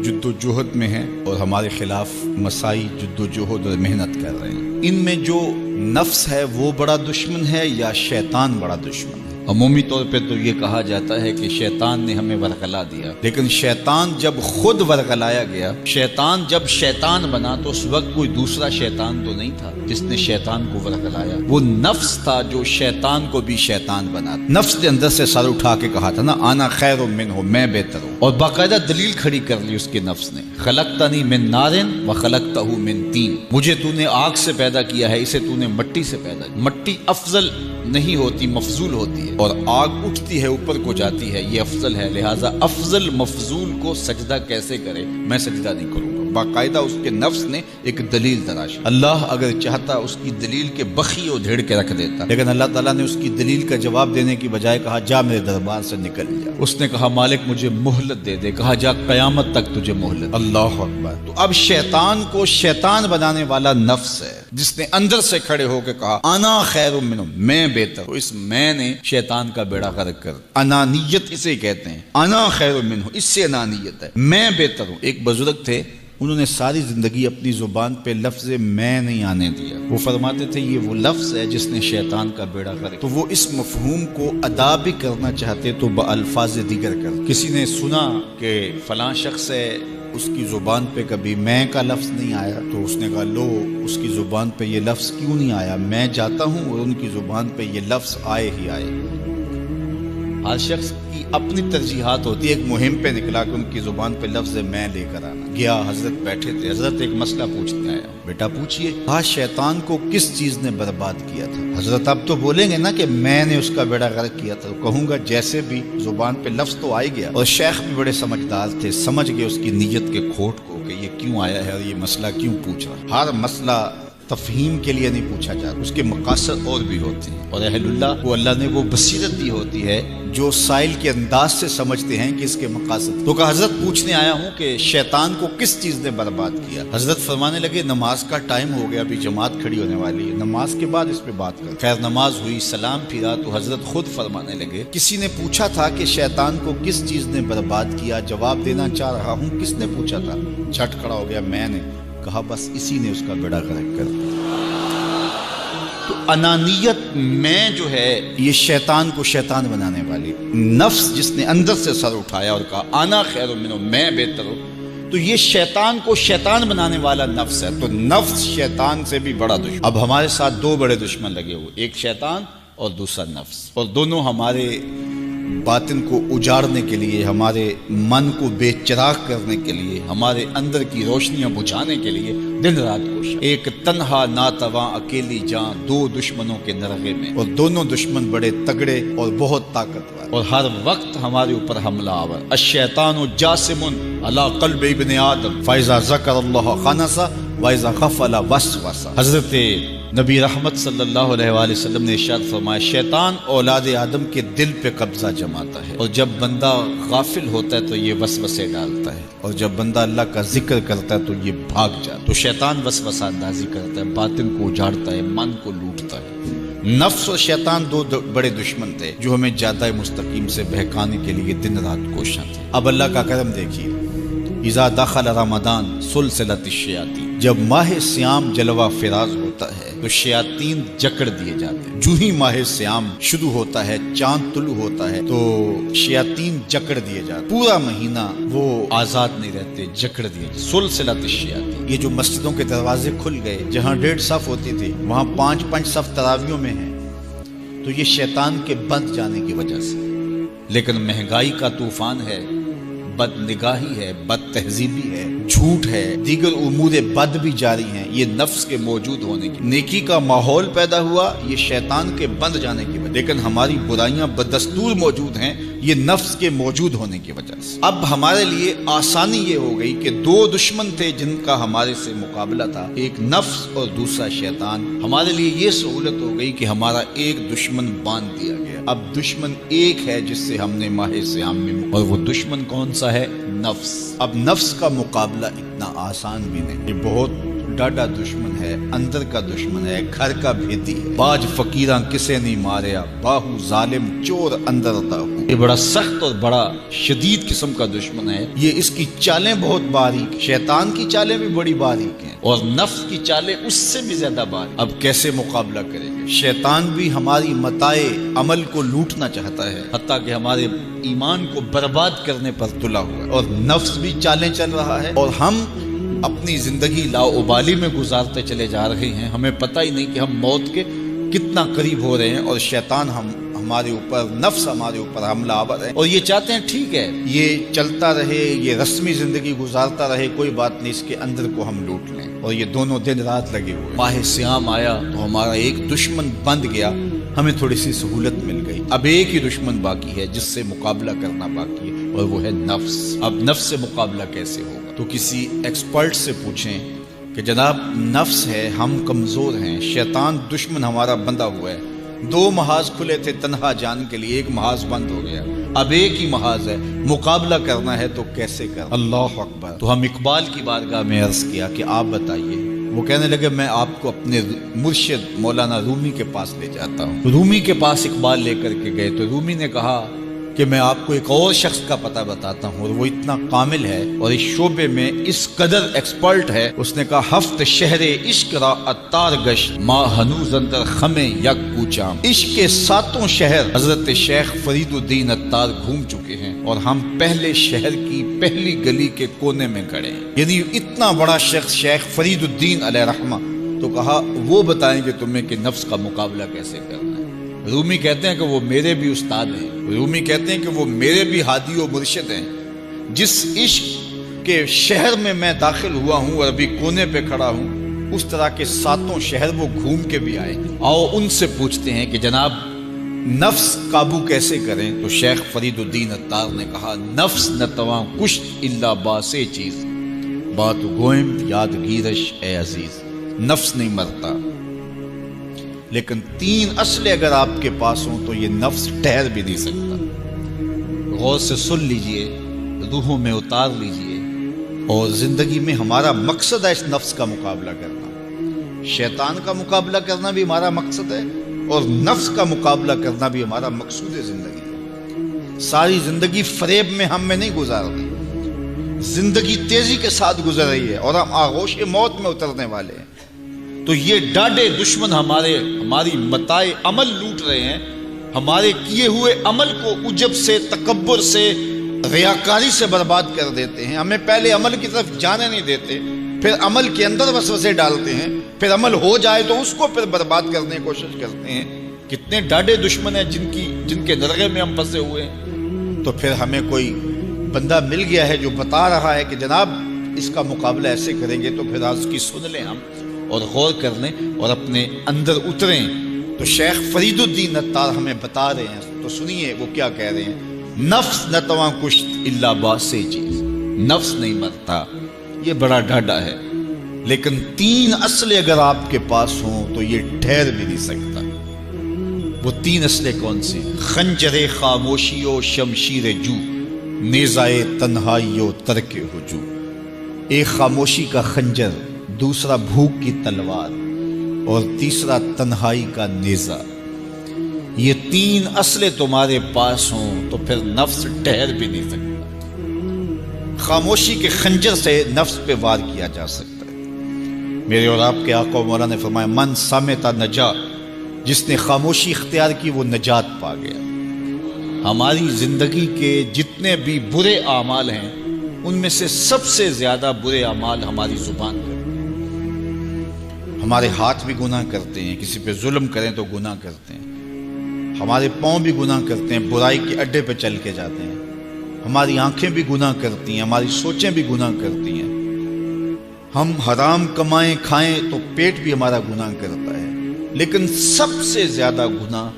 جدوجہد میں ہیں اور ہمارے خلاف مسائی جدوجہد اور محنت کر رہے ہیں۔ ان میں جو نفس ہے وہ بڑا دشمن ہے یا شیطان بڑا دشمن ہے؟ عمومی طور پہ تو یہ کہا جاتا ہے کہ شیطان نے ہمیں ورغلا دیا، لیکن شیطان جب خود ورغلایا گیا، شیطان جب شیطان بنا تو اس وقت کوئی دوسرا شیطان تو نہیں تھا جس نے شیطان کو ورغلایا، وہ نفس تھا جو شیطان کو بھی شیطان بنا۔ نفس نے اندر سے سر اٹھا کے کہا تھا نا، انا خیر منہ، میں بہتر ہوں، اور باقاعدہ دلیل کھڑی کر لی اس کے نفس نے، خلقتنی من نار وخلقتہ من طین، مجھے تو نے آگ سے پیدا کیا ہے، اسے تو نے مٹی سے پیدا کیا۔ مٹی افضل نہیں ہوتی، مفضول ہوتی ہے، اور آگ اٹھتی ہے اوپر کو جاتی ہے، یہ افضل ہے، لہٰذا افضل مفضول کو سجدہ کیسے کرے؟ میں سجدہ نہیں کروں گا۔ باقاعدہ اس کے نفس نے ایک دلیل تراشی۔ اللہ اگر چاہتا اس کی دلیل کے بخی اور دھیڑ کے رکھ دیتا، لیکن اللہ تعالیٰ نے اس کی دلیل کا جواب دینے کی بجائے کہا جا میرے دربار سے نکل جا۔ اس نے کہا مالک مجھے مہلت دے دے، کہا جا قیامت تک تجھے مہلت۔ اللہ اکبر۔ تو اب شیطان کو شیطان بنانے والا نفس ہے جس نے اندر سے کھڑے ہو کے کہا انا خیر منہ، میں بہتر ہوں۔ اس میں نے شیطان کا بیڑا غرق کر، انانیت اسے کہتے ہیں، انا خیر منہ، اس سے انانیت ہے، میں بہتر ہوں۔ ایک بزرگ تھے، انہوں نے ساری زندگی اپنی زبان پہ لفظ میں نہیں آنے دیا۔ وہ فرماتے تھے یہ وہ لفظ ہے جس نے شیطان کا بیڑا غرق، تو وہ اس مفہوم کو ادا بھی کرنا چاہتے تو بألفاظ دیگر کر۔ کسی نے سنا کہ فلاں شخص ہے، اس کی زبان پہ کبھی میں کا لفظ نہیں آیا، تو اس نے کہا لو اس کی زبان پہ یہ لفظ کیوں نہیں آیا؟ میں جاتا ہوں اور ان کی زبان پہ یہ لفظ آئے ہی آئے۔ ہر شخص کی اپنی ترجیحات ہوتی ہے، ایک مہم پہ نکلا کہ ان کی زبان پہ لفظ میں لے کر آنا۔ گیا، حضرت بیٹھے تھے، حضرت ایک مسئلہ پوچھنے آیا، بیٹا پوچھئے۔ کہا شیطان کو کس چیز نے برباد کیا تھا؟ حضرت اب تو بولیں گے نا کہ میں نے اس کا بیڑا غرق کیا تھا، کہوں گا جیسے بھی زبان پہ لفظ تو آئی گیا، اور شیخ بھی بڑے سمجھدار تھے، سمجھ گئے اس کی نیت کے کھوٹ کو کہ یہ کیوں آیا ہے اور یہ مسئلہ کیوں پوچھ رہا۔ ہر مسئلہ تفہیم کے لیے نہیں پوچھا جاتا، اس کے مقاصد اور بھی ہوتے ہیں، اور اہل اللہ کو اللہ نے وہ بصیرت دی ہوتی ہے جو سائل کے انداز سے سمجھتے ہیں کہ اس کے مقاصد۔ تو کہا حضرت پوچھنے آیا ہوں کہ شیطان کو کس چیز نے برباد کیا؟ حضرت فرمانے لگے نماز کا ٹائم ہو گیا، ابھی جماعت کھڑی ہونے والی ہے، نماز کے بعد اس پہ بات کر۔ خیر نماز ہوئی، سلام پھرا تو حضرت خود فرمانے لگے کسی نے پوچھا تھا کہ شیطان کو کس چیز نے برباد کیا؟ جواب دینا چاہ رہا ہوں کس نے پوچھا تھا؟ جھٹ کھڑا ہو گیا میں نے۔ کہا بس اسی نے اس کا بیڑا غرق کر دیا۔ تو انانیت میں جو ہے یہ شیطان کو شیطان بنانے والی، نفس جس نے اندر سے سر اٹھایا اور کہا انا خیر منہ، میں بہتر ہوں، تو یہ شیطان کو شیطان بنانے والا نفس ہے۔ تو نفس شیطان سے بھی بڑا دشمن۔ اب ہمارے ساتھ دو بڑے دشمن لگے ہوئے، ایک شیطان اور دوسرا نفس، اور دونوں ہمارے باطن کو اجاڑنے کے لیے، ہمارے من کو بے چراغ کرنے کے لیے، ہمارے اندر کی روشنیاں بجھانے کے لیے دن رات کوشش۔ ایک تنہا ناتواں اکیلی جان، دو دشمنوں کے نرغے میں، اور دونوں دشمن بڑے تگڑے اور بہت طاقتور، اور ہر وقت ہمارے اوپر حملہ آور۔ الشیطان جاسم علی قلب ابن آدم فاذا ذکر اللہ خنس واذا غفل وسوس۔ حضرت نبی رحمت صلی اللہ علیہ وآلہ وسلم نے ارشاد فرمایا شیطان اولاد آدم کے دل پہ قبضہ جماتا ہے، اور جب بندہ غافل ہوتا ہے تو یہ وسوسے ڈالتا ہے، اور جب بندہ اللہ کا ذکر کرتا ہے تو یہ بھاگ جاتا ہے۔ تو شیطان وسوسہ اندازی کرتا ہے، باطن کو اجاڑتا ہے، من کو لوٹتا ہے۔ نفس اور شیطان دو بڑے دشمن تھے جو ہمیں جادہ مستقیم سے بہکانے کے لیے دن رات کوشاں تھے۔ اب اللہ کا کرم دیکھیے، اذا دخل رمضان سلسلۃ الشیاطین، جب ماہ سیام جلوہ فراز ہوتا ہے تو شیاطین جکڑ دیے جاتے ہیں۔ جو ہی ماہ سیام شروع ہوتا ہے، چاند طلوع ہوتا ہے تو شیاطین جکڑ دیے جاتے ہیں، پورا مہینہ وہ آزاد نہیں رہتے، جکڑ دیے جاتے۔ سلسلۃ الشیاطین، یہ جو مسجدوں کے دروازے کھل گئے، جہاں 1.5 صف ہوتی تھی وہاں 5 صف تراویوں میں ہیں، تو یہ شیطان کے بند جانے کی وجہ سے۔ لیکن مہنگائی کا طوفان ہے، بد نگاہی ہے، بد تہذیبی ہے، جھوٹ ہے، دیگر امور بد بھی جاری ہیں، یہ نفس کے موجود ہونے کی، نیکی کا ماحول پیدا ہوا یہ شیطان کے بند جانے کی وجہ، لیکن ہماری برائیاں بدستور موجود ہیں یہ نفس کے موجود ہونے کی وجہ سے۔ اب ہمارے لیے آسانی یہ ہو گئی کہ دو دشمن تھے جن کا ہمارے سے مقابلہ تھا، ایک نفس اور دوسرا شیطان۔ ہمارے لیے یہ سہولت ہو گئی کہ ہمارا ایک دشمن باندھ دیا گیا، اب دشمن ایک ہے جس سے ہم نے ماہ سیام میں، اور وہ دشمن کون سا ہے؟ نفس۔ اب نفس کا مقابلہ اتنا آسان بھی نہیں، یہ بہت ڈاڈا دشمن ہے، اندر کا دشمن ہے، گھر کا بھیتی ہے۔ باج فقیراں کسے نہیں ماریا، باہو ظالم چور اندر داہو۔ یہ بڑا سخت اور بڑا شدید قسم کا دشمن ہے۔ یہ اس کی چالیں بہت باریک، شیطان کی چالیں بھی بڑی باریک ہیں اور نفس کی چالیں اس سے بھی زیادہ باریک۔ اب کیسے مقابلہ کریں گے؟ شیطان بھی ہماری متاع عمل کو لوٹنا چاہتا ہے، حتیٰ کہ ہمارے ایمان کو برباد کرنے پر تلا ہوا ہے، اور نفس بھی چالیں چل رہا ہے، اور ہم اپنی زندگی لاؤبالی میں گزارتے چلے جا رہے ہیں۔ ہمیں پتہ ہی نہیں کہ ہم موت کے کتنا قریب ہو رہے ہیں، اور شیطان ہمارے اوپر، نفس ہمارے اوپر حملہ آور ہے، اور یہ چاہتے ہیں ٹھیک ہے یہ چلتا رہے، یہ رسمی زندگی گزارتا رہے، کوئی بات نہیں، اس کے اندر کو ہم لوٹ لیں۔ اور یہ دونوں دن رات لگے ہوئے۔ ماہ سیام آیا تو ہمارا ایک دشمن بند گیا، ہمیں تھوڑی سی سہولت مل گئی۔ اب ایک ہی دشمن باقی ہے جس سے مقابلہ کرنا باقی ہے، اور وہ ہے نفس۔ اب نفس سے مقابلہ کیسے ہوگا؟ تو کسی ایکسپرٹ سے پوچھیں کہ جناب نفس ہے، ہم کمزور ہیں، شیطان دشمن ہمارا بندہ ہوا ہے، 2 محاذ کھلے تھے تنہا جان کے لیے، ایک محاذ بند ہو گیا، اب ایک ہی محاذ ہے، مقابلہ کرنا ہے تو کیسے کرنا؟ اللہ اکبر۔ تو ہم اقبال کی بارگاہ میں عرض کیا کہ آپ بتائیے۔ وہ کہنے لگے میں آپ کو اپنے مرشد مولانا رومی کے پاس لے جاتا ہوں۔ رومی کے پاس اقبال لے کر کے گئے تو رومی نے کہا کہ میں آپ کو ایک اور شخص کا پتہ بتاتا ہوں، اور وہ اتنا کامل ہے اور اس شعبے میں اس قدر ایکسپرٹ ہے۔ اس نے کہا ہفت شہر عشق را اتار گشت، ما ہنوز اندر خمیں یک کوچام۔ عشق کے 7 شہر حضرت شیخ فرید الدین اتار گھوم چکے ہیں، اور ہم پہلے شہر کی پہلی گلی کے کونے میں کھڑے ہیں۔ یعنی اتنا بڑا شخص شیخ فرید الدین علیہ رحمہ، تو کہا وہ بتائیں گے تمہیں کہ نفس کا مقابلہ کیسے کرنا ہے۔ رومی کہتے ہیں کہ وہ میرے بھی استاد ہیں، رومی کہتے ہیں کہ وہ میرے بھی ہادی و مرشد ہیں۔ جس عشق کے شہر میں میں داخل ہوا ہوں اور ابھی کونے پہ کھڑا ہوں، اس طرح کے 7 شہر وہ گھوم کے بھی آئے۔ آؤ ان سے پوچھتے ہیں کہ جناب نفس قابو کیسے کریں؟ تو شیخ فرید الدین اتار نے کہا نفس نتواں کشت الا باسے چیز، بات گوئم یاد گیرش اے عزیز۔ نفس نہیں مرتا، لیکن 3 اسلحے اگر آپ کے پاس ہوں تو یہ نفس ٹھہر بھی نہیں سکتا۔ غور سے سن لیجئے، روحوں میں اتار لیجئے، اور زندگی میں ہمارا مقصد ہے اس نفس کا مقابلہ کرنا۔ شیطان کا مقابلہ کرنا بھی ہمارا مقصد ہے، اور نفس کا مقابلہ کرنا بھی ہمارا مقصود زندگی ہے۔ ساری زندگی فریب میں ہم میں نہیں گزار رہی، زندگی تیزی کے ساتھ گزر رہی ہے، اور ہم آغوش موت میں اترنے والے ہیں۔ تو یہ ڈاڈے دشمن ہماری متاع عمل لوٹ رہے ہیں، ہمارے کیے ہوئے عمل کو عجب سے، تکبر سے، ریاکاری سے برباد کر دیتے ہیں۔ ہمیں پہلے عمل کی طرف جانے نہیں دیتے، پھر عمل کے اندر وسوسے ڈالتے ہیں، پھر عمل ہو جائے تو اس کو پھر برباد کرنے کی کوشش کرتے ہیں۔ کتنے ڈاڈے دشمن ہیں جن کے درگے میں ہم پھنسے ہوئے ہیں۔ تو پھر ہمیں کوئی بندہ مل گیا ہے جو بتا رہا ہے کہ جناب اس کا مقابلہ ایسے کریں گے، تو پھر آج اس کی سن لیں ہم، اور غور کر لیں اور اپنے اندر اتریں۔ تو شیخ فرید الدین اتار ہمیں بتا رہے ہیں، تو سنیے وہ کیا کہہ رہے ہیں۔ نفس نتواں کشت الا باسے چیز، نفس نہیں مرتا، یہ بڑا ڈاڈا ہے، لیکن 3 اسلحے اگر آپ کے پاس ہوں تو یہ ٹھہر بھی نہیں سکتا۔ وہ 3 اسلحے کون سے ہیں؟ خنجر خاموشی و شمشیر جو، نیزائے تنہائی و ترک ہجو۔ ایک خاموشی کا خنجر، دوسرا بھوک کی تلوار، اور تیسرا تنہائی کا نیزہ۔ یہ 3 اسلحے تمہارے پاس ہوں تو پھر نفس ٹھہر بھی نہیں سکتا۔ خاموشی کے خنجر سے نفس پہ وار کیا جا سکتا ہے۔ میرے اور آپ کے آقا و مولا نے فرمایا من صامت نجا، جس نے خاموشی اختیار کی وہ نجات پا گیا۔ ہماری زندگی کے جتنے بھی برے اعمال ہیں ان میں سے سب سے زیادہ برے اعمال ہماری زبان پر۔ ہمارے ہاتھ بھی گناہ کرتے ہیں، کسی پہ ظلم کریں تو گناہ کرتے ہیں، ہمارے پاؤں بھی گناہ کرتے ہیں، برائی کے اڈے پہ چل کے جاتے ہیں، ہماری آنکھیں بھی گناہ کرتی ہیں، ہماری سوچیں بھی گناہ کرتی ہیں، ہم حرام کمائیں کھائیں تو پیٹ بھی ہمارا گناہ کرتا ہے، لیکن سب سے زیادہ گناہ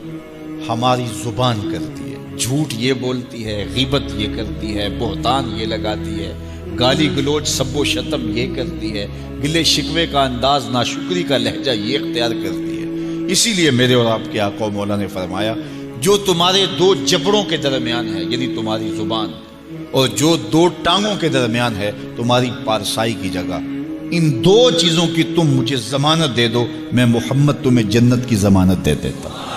ہماری زبان کرتی ہے۔ جھوٹ یہ بولتی ہے، غیبت یہ کرتی ہے، بہتان یہ لگاتی ہے، گالی گلوچ سب و شتم یہ کرتی ہے، گلے شکوے کا انداز، ناشکری کا لہجہ یہ اختیار کرتی ہے۔ اسی لیے میرے اور آپ کے آقا و مولا نے فرمایا جو تمہارے 2 جبڑوں کے درمیان ہے، یعنی تمہاری زبان، اور جو 2 ٹانگوں کے درمیان ہے، تمہاری پارسائی کی جگہ، ان دو چیزوں کی تم مجھے ضمانت دے دو، میں محمد تمہیں جنت کی ضمانت دے دیتا ہوں۔